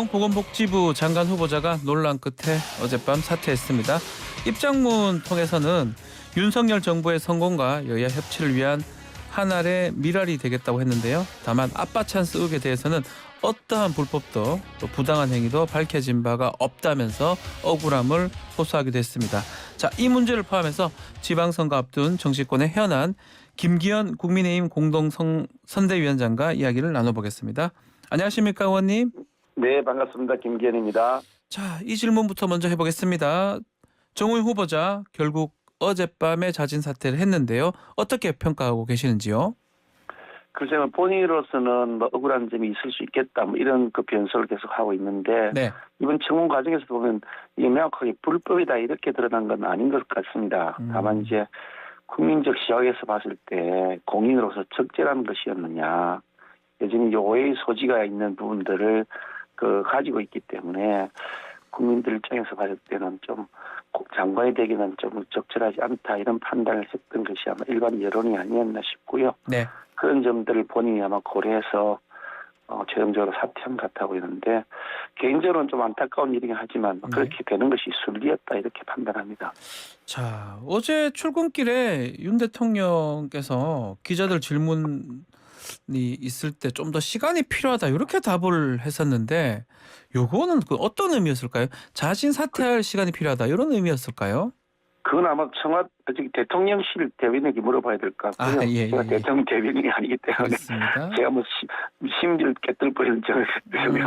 최재형 보건복지부 장관 후보자가 논란 끝에 어젯밤 사퇴했습니다. 입장문 통해서는 윤석열 정부의 성공과 여야 협치를 위한 한 알의 밀알이 되겠다고 했는데요. 다만 아빠 찬스 의혹에 대해서는 어떠한 불법도 또 부당한 행위도 밝혀진 바가 없다면서 억울함을 호소하기도 했습니다. 자, 이 문제를 포함해서 지방선거 앞둔 정치권의 현안 김기현 국민의힘 공동선대위원장과 이야기를 나눠보겠습니다. 안녕하십니까, 의원님? 네, 반갑습니다. 김기현입니다. 자, 이 질문부터 먼저 해보겠습니다. 정호영 후보자 결국 어젯밤에 자진 사퇴를 했는데요. 어떻게 평가하고 계시는지요? 글쎄요, 본인으로서는 뭐 억울한 점이 있을 수 있겠다, 뭐 이런 그 변수를 계속 하고 있는데, 네. 이번 청문 과정에서 보면 이게 명확하게 불법이다 이렇게 드러난 건 아닌 것 같습니다. 다만 이제 국민적 시각에서 봤을 때 공인으로서 적절한 것이었느냐, 여전히 오해의 소지가 있는 부분들을 가지고 있기 때문에 국민들 입장에서 봤을 때는 좀 장관이 되기는 좀 적절하지 않다 이런 판단을 했던 것이 아마 일반 여론이 아니었나 싶고요. 네. 그런 점들을 본인이 아마 고려해서 최종적으로 사퇴한 것 같아 보이는데 개인적으로는 좀 안타까운 일이긴 하지만 그렇게 되는 것이 순리였다 이렇게 판단합니다. 자, 어제 출근길에 윤 대통령께서 기자들 질문이 있을 때 좀 더 시간이 필요하다 이렇게 답을 했었는데 요거는 그 어떤 의미였을까요? 자신 사퇴할 시간이 필요하다 이런 의미였을까요? 그건 아마 대통령실 대변인에게 물어봐야 될 것 같고요. 예, 제가 예. 대통령 대변인이 아니기 때문에 그렇습니다. 제가 뭐 심지를 깨뜨려버리는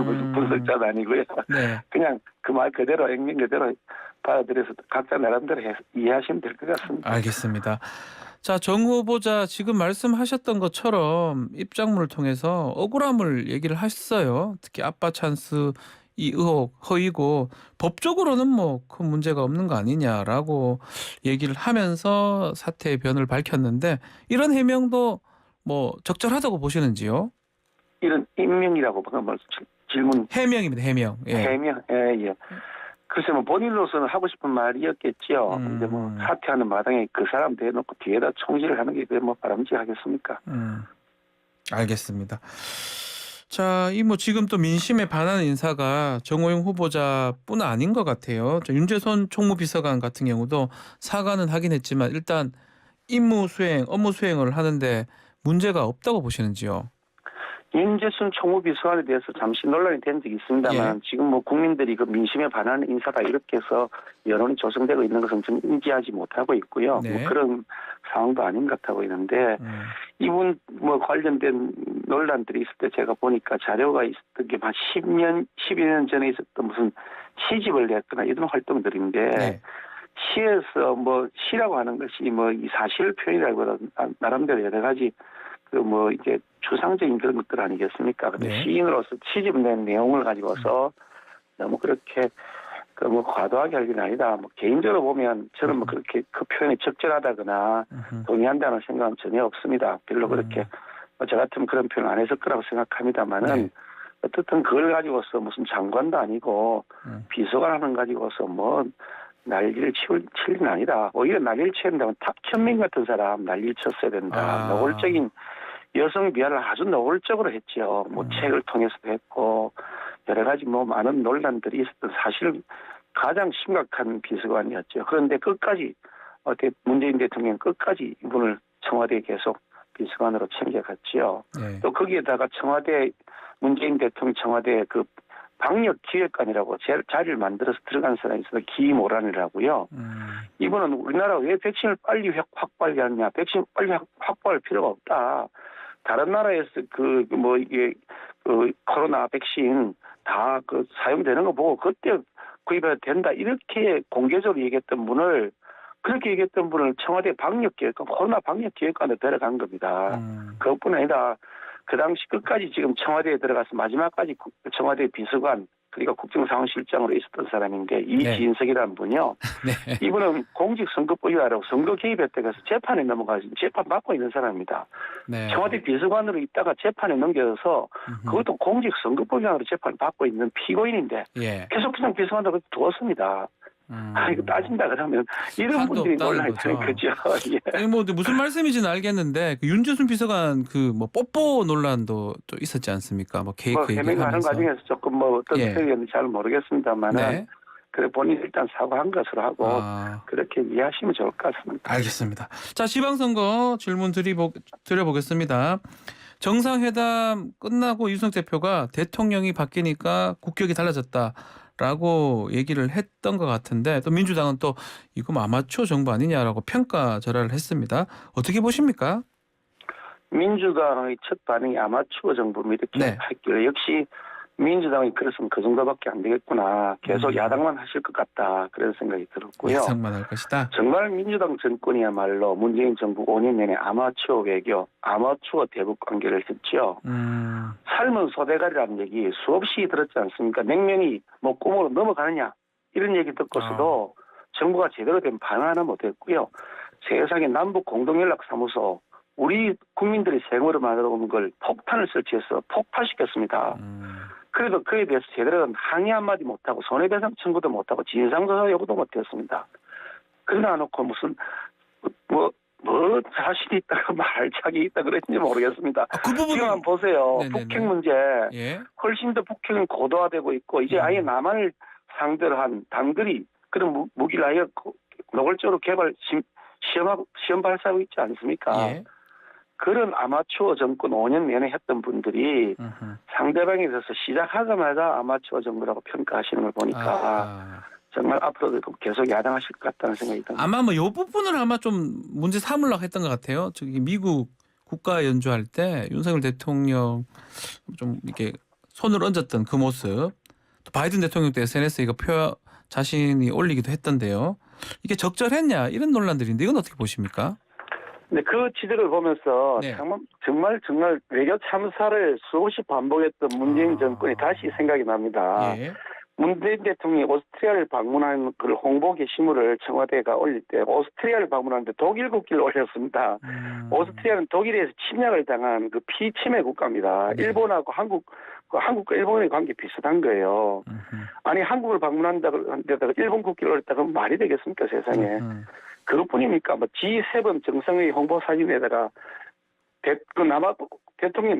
무슨 분석자도 아니고요. 네. 그냥 그 말 그대로 액면 그대로 받아들여서 각자 나름대로 이해하시면 될 것 같습니다. 알겠습니다. 자, 정 후보자 지금 말씀하셨던 것처럼 입장문을 통해서 억울함을 얘기를 했어요. 특히 아빠 찬스 이 의혹 허위고 법적으로는 뭐 큰 문제가 없는 거 아니냐라고 얘기를 하면서 사퇴의 변을 밝혔는데 이런 해명도 뭐 적절하다고 보시는지요? 이런 임명이라고 방금 질문 해명입니다. 해명. 예. 해명 예. 글쎄 뭐 본인으로서는 하고 싶은 말이었겠죠. 근데 뭐 사퇴하는 마당에 그 사람 대놓고 뒤에다 총질을 하는 게 그게 뭐 바람직하겠습니까? 알겠습니다. 자, 이 뭐 지금 또 민심에 반하는 인사가 정호영 후보자뿐 아닌 것 같아요. 윤재선 총무비서관 같은 경우도 사과는 하긴 했지만 일단 임무 수행, 업무 수행을 하는데 문제가 없다고 보시는지요? 윤재순 총무비서관에 대해서 잠시 논란이 된 적이 있습니다만 지금 뭐 국민들이 그 민심에 반하는 인사다 이렇게 해서 여론이 조성되고 있는 것은 좀 인지하지 못하고 있고요. 네. 뭐 그런 상황도 아닌 것 같아 보이는데 이분 뭐 관련된 논란들이 있을 때 제가 보니까 자료가 있었던 게 한 12년 전에 있었던 무슨 시집을 냈거나 이런 활동들인데 네. 시에서 뭐 시라고 하는 것이 뭐 이 사실 표현이라고 나름대로 여러 가지 그 뭐 이제 추상적인 그런 것들 아니겠습니까? 근데 네. 시인으로서 시집 낸 내용을 가지고서 너무 그렇게 그 뭐 과도하게 할 일은 아니다. 뭐 개인적으로 보면 저는 뭐 그렇게 그 표현이 적절하다거나 동의한다는 생각은 전혀 없습니다. 별로 그렇게 저 같으면 그런 표현 안 했을 거라고 생각합니다만은 네. 어떻든 그걸 가지고서 무슨 장관도 아니고 비서관 하는 가지고서 뭐 난리를 칠 일은 아니다. 오히려 난리를 치는다면 탁현민 같은 사람 난리를 쳤어야 된다. 노골적인 여성 비하를 아주 노골적으로 했죠. 뭐 책을 통해서도 했고 여러 가지 뭐 많은 논란들이 있었던 사실은 가장 심각한 비서관이었죠. 그런데 끝까지 문재인 대통령 끝까지 이분을 청와대에 계속 비서관으로 챙겨갔지요. 네. 또 거기에다가 문재인 대통령 청와대 그 방역기획관이라고 자리를 만들어서 들어간 사람이 있어서 기모란이라고요. 이분은 우리나라가 왜 백신을 빨리 확보하게 하느냐. 백신 빨리 확보할 필요가 없다. 다른 나라에서 이게 코로나 백신 다 사용되는 거 보고 그때 구입해도 된다. 이렇게 공개적으로 그렇게 얘기했던 분을 청와대 방역기획관, 코로나 방역기획관으로 데려간 겁니다. 그것뿐 아니라 그 당시 끝까지 지금 청와대에 들어가서 마지막까지 청와대 비서관 그리고 국정상황실장으로 있었던 사람인데 이진석이라는 분이요. 네. 이분은 공직선거법위원회라고 선거 개입했다고 해서 재판에 넘어가서 재판 받고 있는 사람입니다. 네. 청와대 비서관으로 있다가 재판에 넘겨서 그것도 공직선거법위원회로 재판을 받고 있는 피고인인데 예. 계속 그냥 비서관으로 두었습니다. 이거 따진다 그러면 이런 한도 분들이 없다는 논란이 되는 거죠. 거죠. 예. 아니, 뭐 무슨 말씀인지는 알겠는데 그 윤재순 비서관 그 뭐 뽀뽀 논란도 좀 있었지 않습니까? 뭐 케이크 얘기를 해명하는 하면서. 과정에서 조금 뭐 어떤 예. 표현인지 잘 모르겠습니다만은 네. 그래 본인이 일단 사과한 것으로 하고 아, 그렇게 이해하시면 좋을 것 같습니다. 알겠습니다. 자, 지방선거 질문 드려보겠습니다. 정상회담 끝나고 이준석 대표가 대통령이 바뀌니까 국격이 달라졌다라고 얘기를 했던 것 같은데 또 민주당은 또 이거 뭐 아마추어 정부 아니냐라고 평가절하를 했습니다. 어떻게 보십니까? 민주당의 첫 반응이 아마추어 정부입니다. 이렇게 네. 했길래 역시 민주당이 그랬으면 그 정도밖에 안 되겠구나. 계속 야당만 하실 것 같다. 그런 생각이 들었고요. 예상만 할 것이다. 정말 민주당 정권이야말로 문재인 정부 5년 내내 아마추어 외교, 아마추어 대북 관계를 했죠. 삶은 소대가리라는 얘기 수없이 들었지 않습니까? 냉면이 뭐 꿈으로 넘어가느냐 이런 얘기 듣고서도 정부가 제대로 된 반응 하나 못했고요. 세상에 남북 공동연락사무소 우리 국민들이 생활을 만들어 온 걸 폭탄을 설치해서 폭파시켰습니다. 그래도 그에 대해서 제대로 항의 한마디 못하고 손해배상 청구도 못하고 진상조사 요구도 못했습니다. 그러나 놓고 무슨 뭐 자신이 있다가 말할 자격이 있다 그랬는지 모르겠습니다. 그 부분 지금 한번 보세요. 네네네. 북핵 문제 예. 훨씬 더 북핵은 고도화되고 있고 이제 아예 남한을 상대로 한 단거리 그런 무기를 아예 노골적으로 개발 시험 발사하고 있지 않습니까? 예. 그런 아마추어 정권 5년 내내 했던 분들이 상대방에 대해서 시작하자마자 아마추어 정부라고 평가하시는 걸 보니까 정말 앞으로도 계속 야당하실 것 같다는 생각이 듭니다. 아마 뭐 이 부분을 아마 좀 문제 삼으려고 했던 것 같아요. 저기 미국 국가 연주할 때 윤석열 대통령 좀 이렇게 손을 얹었던 그 모습. 또 바이든 대통령도 SNS에 이거 자신이 올리기도 했던데요. 이게 적절했냐 이런 논란들인데 이건 어떻게 보십니까? 근데 그 지적을 보면서 네. 정말 외교 참사를 수없이 반복했던 문재인 정권이 다시 생각이 납니다. 예. 문재인 대통령이 오스트리아를 방문한 그 홍보 게시물을 청와대가 올릴 때 오스트리아를 방문하는데 독일 국기를 올렸습니다. 오스트리아는 독일에서 침략을 당한 그 피침해 국가입니다. 네. 일본하고 한국과 일본의 관계 비슷한 거예요. 아니 한국을 방문한다고 한데다가 일본 국기를 올렸다 그러면 말이 되겠습니까 세상에. 그것뿐입니까? 뭐 G7 정상회의 홍보 사진에다가 대통령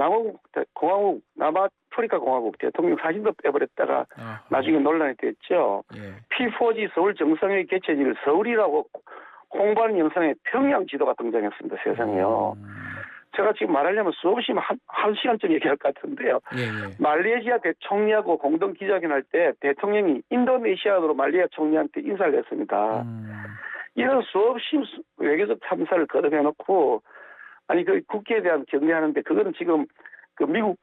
공화국 남아프리카 공화국 대통령 사진도 빼버렸다가 나중에 논란이 됐죠. 예. P4G 서울 정상회의 개최지를 서울이라고 홍보하는 영상에 평양 지도가 등장했습니다. 세상에요. 제가 지금 말하려면 수없이 한 시간쯤 얘기할 것 같은데요. 예. 말레이시아 총리하고 공동 기자회견할 때 대통령이 인도네시아로 말레이시아 총리한테 인사를 했습니다. 이런 수없이 외교적 참사를 거듭해놓고 아니 그 국기에 대한 경례하는데 그거는 지금 그 미국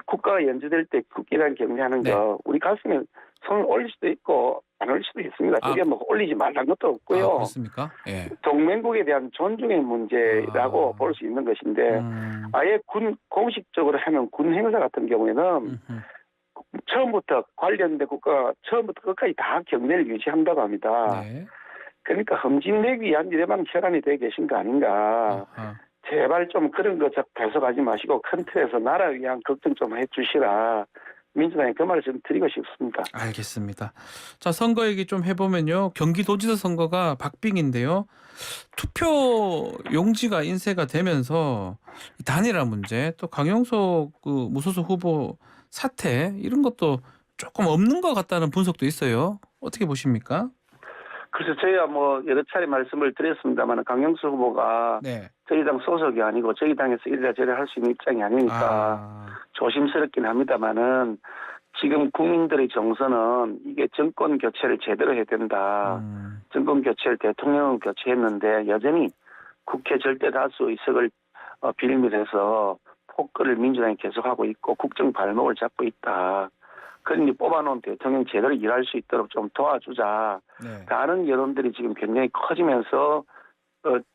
국가가 연주될 때 국기에 대한 경례하는 거 우리 가슴에 손을 올릴 수도 있고 안 올릴 수도 있습니다. 그게 뭐 올리지 말란 것도 없고요. 그렇습니까? 예. 동맹국에 대한 존중의 문제라고 볼 수 있는 것인데 아예 공식적으로 하는 군 행사 같은 경우에는 처음부터 관련된 국가가 처음부터 끝까지 다 경례를 유지한다고 합니다. 네. 그러니까 흠집내기 위한 일에만 혈안이 되어 계신 거 아닌가. 제발 좀 그런 거 계속하지 마시고 큰 틀에서 나라 위한 걱정 좀 해주시라. 민주당에 그 말을 좀 드리고 싶습니다. 알겠습니다. 자, 선거 얘기 좀 해보면요. 경기도지사 선거가 박빙인데요. 투표 용지가 인쇄가 되면서 단일화 문제 또 강용석 그 무소속 후보 사퇴 이런 것도 조금 없는 것 같다는 분석도 있어요. 어떻게 보십니까? 그래서 저희가 뭐 여러 차례 말씀을 드렸습니다만 강영수 후보가 저희 당 소속이 아니고 저희 당에서 이래저래 할 수 있는 입장이 아니니까 조심스럽긴 합니다만은 지금 국민들의 정서는 이게 정권 교체를 제대로 해야 된다. 정권 교체를 대통령 교체했는데 여전히 국회 절대 다수 의석을 빌밀해서 폭거를 민주당이 계속하고 있고 국정 발목을 잡고 있다. 그러니 뽑아놓은 대통령 제대로 일할 수 있도록 좀 도와주자. 다른 여론들이 지금 굉장히 커지면서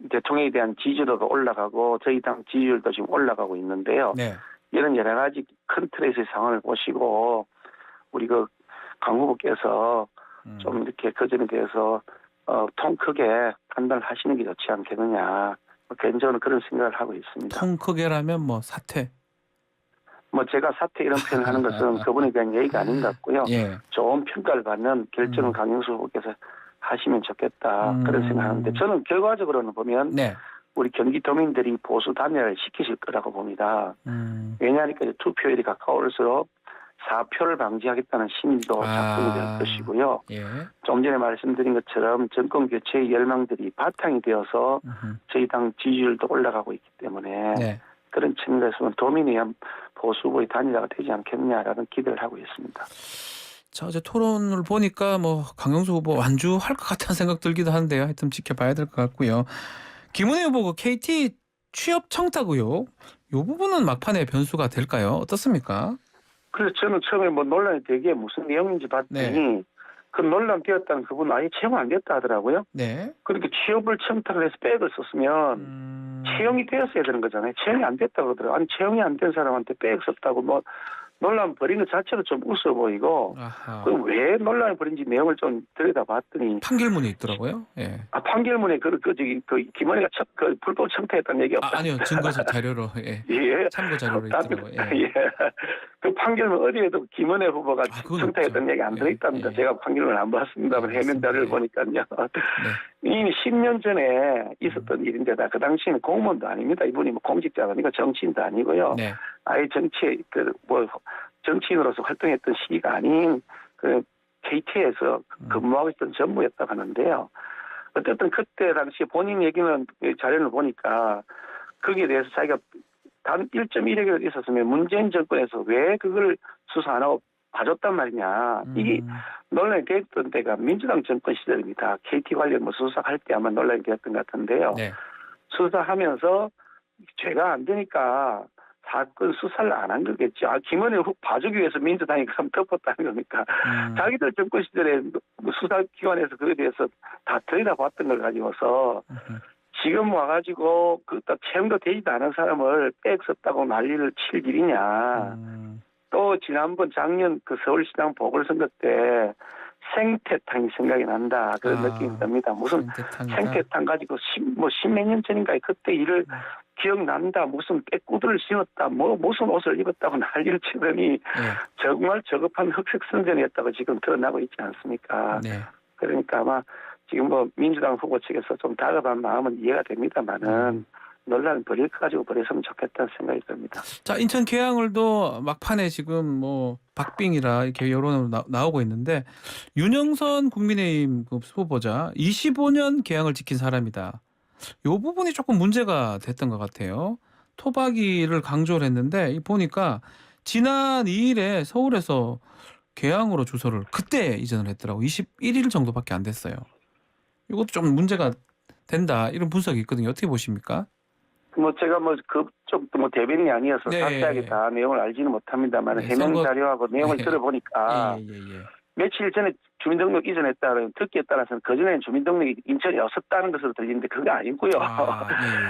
대통령에 대한 지지도도 올라가고 저희 당 지지율도 지금 올라가고 있는데요. 이런 여러 가지 큰 틀에서의 상황을 보시고 우리 강 후보께서 좀 이렇게 그 점에 대해서 통 크게 판단을 하시는 게 좋지 않겠느냐. 개인적으로 그런 생각을 하고 있습니다. 통 크게라면 뭐 사퇴. 뭐 제가 사퇴 이런 표현을 하는 것은 그분에 대한 예의가 아닌 것 같고요. 예. 좋은 평가를 받는 결정을 강영수 후보께서 하시면 좋겠다 그런 생각하는데 저는 결과적으로는 보면 네. 우리 경기도민들이 보수 단일화를 시키실 거라고 봅니다. 왜냐하니까 투표율이 가까울수록 사표를 방지하겠다는 심리도 작동이 될 것이고요. 예. 좀 전에 말씀드린 것처럼 정권 교체의 열망들이 바탕이 되어서 저희 당 지지율도 올라가고 있기 때문에 네. 그런 측면에서는 도민에 의한 보수 후보의 단일화가 되지 않겠냐라는 기대를 하고 있습니다. 자, 어제 토론을 보니까 뭐 강영수 후보 완주할 것 같다는 생각 들기도 하는데요. 하여튼 지켜봐야 될 것 같고요. 김은혜 후보 KT 취업 청탁 의혹 이 부분은 막판에 변수가 될까요? 어떻습니까? 그래서 저는 처음에 뭐 논란이 되게 무슨 내용인지 봤더니 네. 그 논란 되었다는 그분 아예 채용 안 됐다 하더라고요. 네. 그러니까 취업을 청탁을 해서 백을 썼으면 채용이 되었어야 되는 거잖아요. 채용이 안 됐다고 그러더라고요. 아니 채용이 안 된 사람한테 백 썼다고 뭐 논란 벌인 것 자체도 좀 웃어 보이고 아하. 그럼 왜 논란을 벌인지 내용을 좀 들여다봤더니 판결문이 있더라고요. 예. 판결문에 그 김원희가 불법 청탁했다는 얘기 없다. 아니요. 증거 자료로 예. 예. 참고 자료로 있더라고요. 예. 예. 그 판결문 어디에도 김은혜 후보가 그건 청탁했다는 없죠. 얘기 안 예, 들어있답니다. 예. 제가 판결문을 안 봤습니다만 해명 알겠습니다. 자료를 예. 보니까요. 네. 이미 10년 전에 있었던 일인데다 그 당시에는 공무원도 아닙니다. 이분이 뭐 공직자가 아니고 정치인도 아니고요. 네. 아예 정치인으로서 활동했던 시기가 아닌 그 KT에서 근무하고 있던 전무였다고 하는데요. 어쨌든 그때 당시 본인 얘기는 자료를 보니까 거기에 대해서 자기가 단 1.1억이라도 있었으면 문재인 정권에서 왜 그걸 수사 안 하고 봐줬단 말이냐. 이게 논란이 됐던 때가 민주당 정권 시절입니다. KT 관련 뭐 수사할 때 아마 논란이 되었던 것 같은데요. 네. 수사하면서 죄가 안 되니까 사건 수사를 안 한 거겠죠. 김은혜 후 봐주기 위해서 민주당이 그럼 덮었다는 겁니까? 자기들 정권 시절에 수사기관에서 그에 대해서 다 들여다봤던 걸 가지고서 지금 와가지고 그또 채용도 되지도 않은 사람을 백 썼다고 난리를 칠 일이냐. 또 지난번 작년 그 서울시장 보궐선거 때 생태탕이 생각이 난다. 그런 느낌이 듭니다. 무슨 생태탕 가지고 십몇 년 전인가 그때 일을 기억난다. 무슨 빼꾸들을 신었다. 무슨 옷을 입었다고 난리를 치더니 네. 정말 저급한 흑색선전이었다고 지금 드러나고 있지 않습니까? 네. 그러니까 아마 지금 뭐 민주당 후보 측에서 좀 다급한 마음은 이해가 됩니다만은 논란을 벌일 거 가지고 벌였으면 좋겠다는 생각이 듭니다. 자, 인천 계양을도 막판에 지금 뭐 박빙이라 이렇게 여론으로 나오고 있는데 윤영선 국민의힘 후보자 25년 계양을 지킨 사람이다. 이 부분이 조금 문제가 됐던 것 같아요. 토박이를 강조를 했는데 보니까 지난 2일에 서울에서 계양으로 주소를 그때 이전을 했더라고. 21일 정도밖에 안 됐어요. 이것도 좀 문제가 된다 이런 분석이 있거든요. 어떻게 보십니까? 뭐 제가 뭐 그쪽도 뭐 대변인이 아니어서 네. 자세하게 다 내용을 알지는 못합니다만 네, 해명 선거... 자료하고 내용을 네. 들어보니까 예. 며칠 전에 주민등록 이전했다는 듣기에 따라서는 그전에는 주민등록이 인천에 없었다는 것으로 들리는데 그게 아니고요.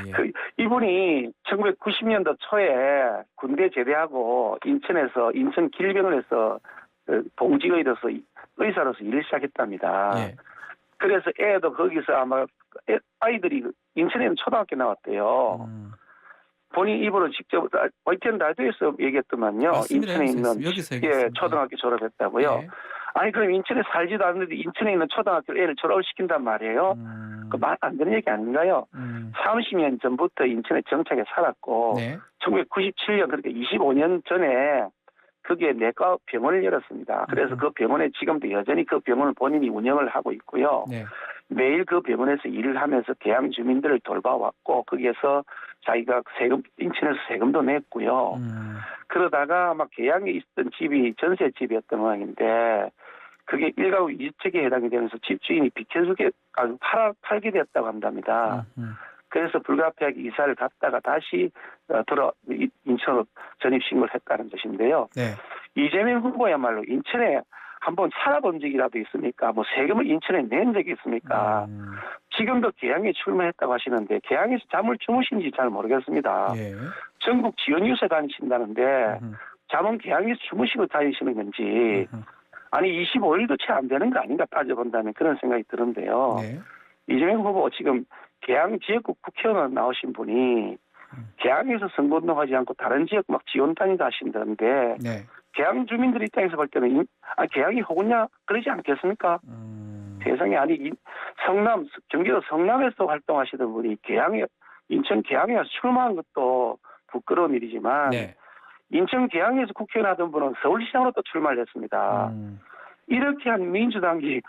예. 이분이 1990년도 초에 군대 제대하고 인천 길병원에서 봉직의로서 의사로서 일을 시작했답니다. 예. 그래서 애도 거기서 아마 아이들이 인천에는 초등학교 나왔대요. 본인 입으로 직접 YTN 라디오에서 얘기했더만요. 맞습니다. 인천에 있는 초등학교 졸업했다고요. 예. 아니 그럼 인천에 살지도 않는데 인천에 있는 초등학교 애를 졸업을 시킨단 말이에요. 그 말 안 되는 얘기 아닌가요? 30년 전부터 인천에 정착해 살았고 네. 1997년 그러니까 25년 전에 거기에 내과 병원을 열었습니다. 그래서 그 병원에 지금도 여전히 그 병원을 본인이 운영을 하고 있고요. 네. 매일 그 병원에서 일을 하면서 계양 주민들을 돌봐왔고 거기에서 자기가 인천에서 세금도 냈고요. 그러다가 막 계양에 있던 집이 전셋집이었던 모양인데 그게 1가구 2주택에 해당이 되면서 집주인이 비켜주게 팔게 됐다고 한답니다. 그래서 불가피하게 이사를 갔다가 다시 인천으로 전입신고를 했다는 것인데요. 네. 이재명 후보야말로 인천에 한번 살아본 적이라도 있습니까? 뭐 세금을 인천에 낸 적이 있습니까? 지금도 계양에 출마했다고 하시는데 계양에서 잠을 주무신지 잘 모르겠습니다. 예. 전국 지원 유세 다니신다는데 잠은 계양에서 주무시고 다니시는 건지 아니 25일도 채 안 되는 거 아닌가 따져본다면 그런 생각이 드는데요. 네. 이재명 후보 지금 계양 지역구 국회의원 나오신 분이 개항에서 선거운동하지 않고 다른 지역 막 지원 다니다 하신다는데 네. 개항 주민들 입장에서 볼 때는 개항이 호구냐 그러지 않겠습니까? 세상에 아니 성남 경기도 성남에서 활동하시던 분이 개항에 인천 개항에 와서 출마한 것도 부끄러운 일이지만 네. 인천 개항에서 국회의원 하던 분은 서울시장으로 또 출마를 했습니다. 이렇게 한 민주당이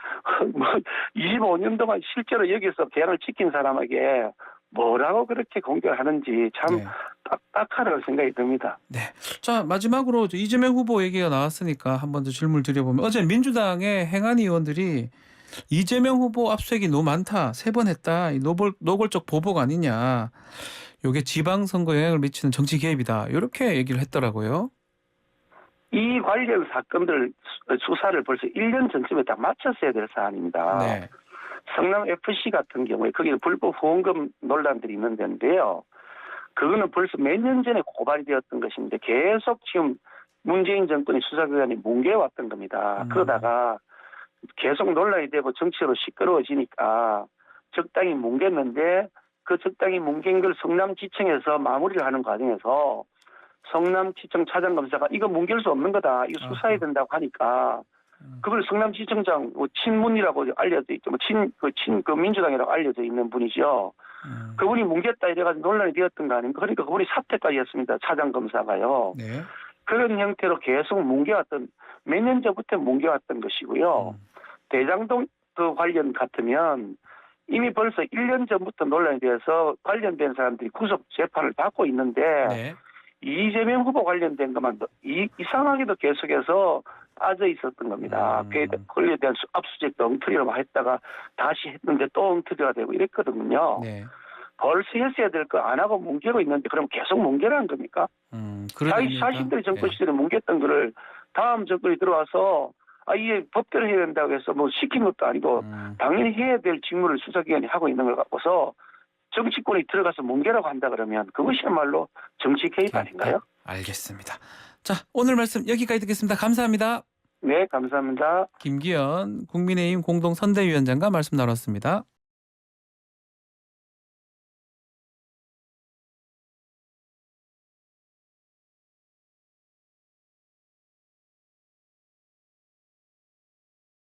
뭐 25년 동안 실제로 여기서 개항을 지킨 사람에게 뭐라고 그렇게 공격을 하는지 참 네. 딱딱하다고 생각이 듭니다. 네. 자, 마지막으로 이재명 후보 얘기가 나왔으니까 한 번 더 질문 드려보면 어제 민주당의 행안위 의원들이 이재명 후보 압수수색이 너무 많다. 3번 했다. 이 노골적 보복 아니냐. 이게 지방선거 영향을 미치는 정치 개입이다. 이렇게 얘기를 했더라고요. 이 관련 사건들 수사를 벌써 1년 전쯤에 다 마쳤어야 될 사안입니다. 네. 성남 FC 같은 경우에 거기는 불법 후원금 논란들이 있는데요. 그거는 벌써 몇 년 전에 고발이 되었던 것인데 계속 지금 문재인 정권의 수사기관이 뭉개왔던 겁니다. 그러다가 계속 논란이 되고 정치로 시끄러워지니까 적당히 뭉갰는데 그 적당히 뭉갠 걸 성남지청에서 마무리를 하는 과정에서 성남지청 차장검사가 이거 뭉갤 수 없는 거다. 이거 수사해야 된다고 하니까 그걸 성남지청장 친문이라고 알려져 있죠. 그 민주당이라고 알려져 있는 분이죠. 그분이 뭉갰다 이래가지고 논란이 되었던 거 아닙니까? 그러니까 그분이 사퇴까지 했습니다. 차장검사가요. 네. 그런 형태로 계속 뭉개왔던 몇 년 전부터 뭉개왔던 것이고요. 대장동 그 관련 같으면 이미 벌써 1년 전부터 논란이 되어서 관련된 사람들이 구속 재판을 받고 있는데 네. 이재명 후보 관련된 것만 이상하게도 계속해서 빠져 있었던 겁니다. 그에 대한 압수수색도 엉터리로 했다가 다시 했는데 또 엉터리가 되고 이랬거든요. 네. 벌써 했어야 될 거 안 하고 뭉개고 있는데 그럼 계속 뭉개라는 겁니까? 자신들이 정권 시절에 뭉갰던 거를 다음 정권이 들어와서 이게 법대로 해야 된다고 해서 뭐 시킨 것도 아니고 당연히 해야 될 직무를 수사기관이 하고 있는 걸 갖고서 정치권이 들어가서 뭉개라고 한다 그러면 그것이야말로 정치 개입 아닌가요? 알겠습니다. 자, 오늘 말씀 여기까지 듣겠습니다. 감사합니다. 네, 감사합니다. 김기현 국민의힘 공동선대위원장과 말씀 나눴습니다.